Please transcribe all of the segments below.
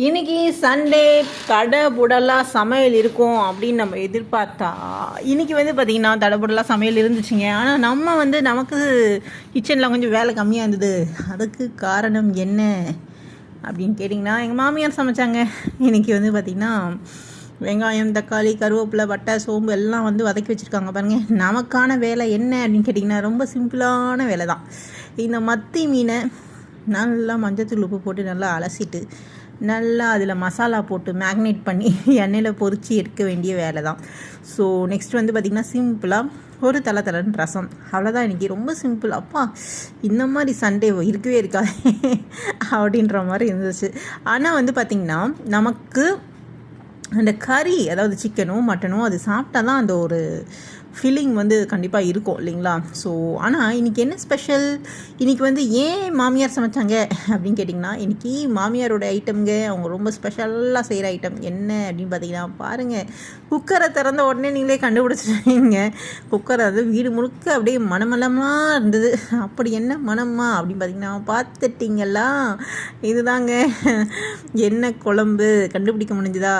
இன்றைக்கி சண்டே தடபுடலாக சமையல் இருக்கும் அப்படின்னு நம்ம எதிர்பார்த்தா இன்றைக்கி வந்து பார்த்திங்கன்னா தடபுடலாக சமையல் இருந்துச்சுங்க. ஆனால் நம்ம வந்து நமக்கு கிச்சனில் கொஞ்சம் வேலை கம்மியாக இருந்தது. அதுக்கு காரணம் என்ன அப்படின்னு கேட்டிங்கன்னா, எங்கள் மாமியார் சமைச்சாங்க. இன்றைக்கி வந்து பார்த்திங்கன்னா வெங்காயம், தக்காளி, கருவேப்பிலை, பட்டை, சோம்பு எல்லாம் வந்து வதக்கி வச்சுருக்காங்க பாருங்கள். நமக்கான வேலை என்ன அப்படின்னு கேட்டிங்கன்னா, ரொம்ப சிம்பிளான வேலை தான். இந்த மத்தி மீனை நல்லா மஞ்சத்தூள் உப்பு போட்டு நல்லா அலசிட்டு நல்லா அதில் மசாலா போட்டு மேக்னேட் பண்ணி எண்ணெயில் பொரித்து எடுக்க வேண்டிய வேலை தான். ஸோ நெக்ஸ்ட் வந்து பார்த்திங்கன்னா சிம்பிளாக ஒரு தலை ரசம், அவ்வளோதான். இன்றைக்கி ரொம்ப சிம்பிள். அப்பா இந்த மாதிரி சண்டே இருக்கவே இருக்காது அப்படின்ற மாதிரி இருந்துச்சு. ஆனால் வந்து பார்த்திங்கன்னா நமக்கு அந்த கறி, அதாவது சிக்கனோ மட்டனோ அது சாப்பிட்டா தான் அந்த ஒரு ஃபீலிங் வந்து கண்டிப்பாக இருக்கும் இல்லைங்களா? ஸோ ஆனால் இன்றைக்கி என்ன ஸ்பெஷல், இன்றைக்கி வந்து ஏன் மாமியார் சமைச்சாங்க அப்படின்னு கேட்டிங்கன்னா, இன்றைக்கி மாமியாரோட ஐட்டம்ங்க. அவங்க ரொம்ப ஸ்பெஷலாக செய்கிற ஐட்டம் என்ன அப்படின்னு பார்த்தீங்கன்னா, பாருங்கள், குக்கரை திறந்த உடனே நீங்களே கண்டுபிடிச்சிருக்கீங்க. குக்கர் அது வீடு முழுக்க அப்படியே மணமலமாக இருந்தது. அப்படி என்ன மனமா அப்படின்னு பார்த்தீங்கன்னா, பார்த்துட்டிங்களா, இதுதாங்க என்ன குழம்பு. கண்டுபிடிக்க முடிஞ்சுதா?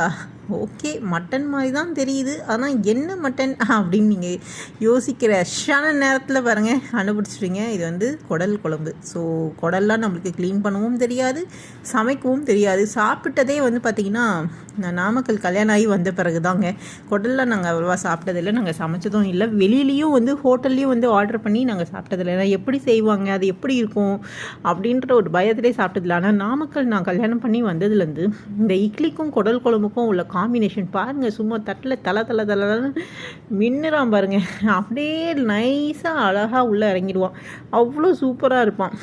ஓகே, மட்டன் மாதிரி தான் தெரியுது, ஆனால் என்ன மட்டன் அப்படின்னு நீங்கள் யோசிக்கிற ஷான நேரத்தில் பாருங்கள் கண்டுபிடிச்சிடுங்க. இது வந்து குடல் குழம்பு. ஸோ குடல்லாம் நம்மளுக்கு க்ளீன் பண்ணவும் தெரியாது, சமைக்கவும் தெரியாது. சாப்பிட்டதே வந்து பார்த்திங்கன்னா, நான் நாமக்கல் கல்யாணம் ஆகி வந்த பிறகு தாங்க. குடல்லாம் நாங்கள் அவ்வளோவா சாப்பிட்டதில்லை, நாங்கள் சமைச்சதும் இல்லை. வெளியிலையும் வந்து ஹோட்டல்லையும் வந்து ஆர்டர் பண்ணி நாங்கள் சாப்பிட்டதில்லை. ஏன்னா எப்படி செய்வாங்க, அது எப்படி இருக்கும் அப்படின்ற ஒரு பயத்திலே சாப்பிட்டதில்லை. ஆனால் நாமக்கல் நான் கல்யாணம் பண்ணி வந்ததுலேருந்து இந்த இட்லிக்கும் குடல் குழம்புக்கும் உள்ள காம்பினேஷன் பாருங்கள், சும்மா தட்டில் தலை மின்னுறான் பாருங்கள். அப்படியே நைஸாக அழகாக உள்ளே இறங்கிடுவான், அவ்வளோ சூப்பராக இருப்பான்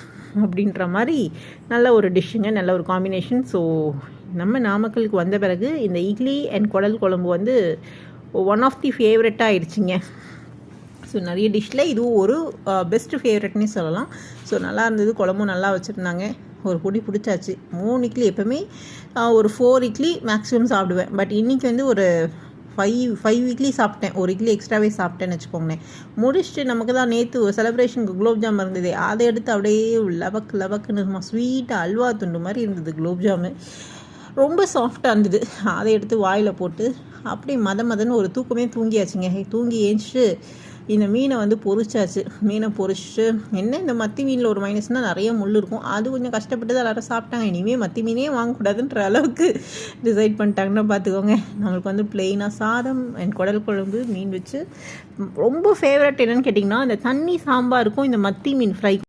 அப்படின்ற மாதிரி நல்ல ஒரு டிஷ்ஷுங்க, நல்ல ஒரு காம்பினேஷன். ஸோ நம்ம நாமக்கலுக்கு வந்த பிறகு இந்த இட்லி அண்ட் குடல் குழம்பு வந்து ஒன் ஆஃப் தி ஃபேவரட்டாக ஆயிடுச்சிங்க. ஸோ நிறைய டிஷ்ஷில் இதுவும் ஒரு பெஸ்ட்டு ஃபேவரட்னே சொல்லலாம். ஸோ நல்லா இருந்தது, குழம்பும் நல்லா வச்சுருந்தாங்க. ஒரு பொடி பிடிச்சாச்சு. 3 இட்லி, எப்போவுமே ஒரு 4 இட்லி மேக்ஸிமம் சாப்பிடுவேன். பட் இன்றைக்கி வந்து ஒரு 5 இட்லி சாப்பிட்டேன். ஒரு இட்லி எக்ஸ்ட்ராவே சாப்பிட்டேன்னு வச்சுக்கோங்களேன். முடிச்சுட்டு நமக்கு தான் நேற்று ஒரு செலிப்ரேஷனுக்கு குலோப்ஜாம் இருந்தது, அதை எடுத்து அப்படியே லபக்குன்னு ஸ்வீட்டாக அல்வா துண்டு மாதிரி இருந்தது குலோப்ஜாமு. ரொம்ப சாஃப்டாக இருந்தது. அதை எடுத்து வாயில் போட்டு அப்படியே மதன்னு ஒரு தூக்கமே தூங்கியாச்சுங்க. தூங்கி ஏஞ்சிட்டு இந்த மீனை வந்து பொரிச்சாச்சு. மீனை பொரிச்சிட்டு, என்ன இந்த மத்தி மீனில் ஒரு மைனஸ்னால் நிறைய முள் இருக்கும், அது கொஞ்சம் கஷ்டப்பட்டு தான் எல்லாரும் சாப்பிட்டாங்க. இனிமேல் மத்தி மீனே வாங்கக்கூடாதுன்ற அளவுக்கு டிசைட் பண்ணிட்டாங்கன்னா பார்த்துக்கோங்க. நம்மளுக்கு வந்து பிளெயினாக சாதம் அண்ட் குடல் குழம்பு, மீன் வச்சு. ரொம்ப ஃபேவரட் என்னென்னு கேட்டிங்கன்னா, இந்த தண்ணி சாம்பாருக்கும் இந்த மத்தி மீன் ஃப்ரை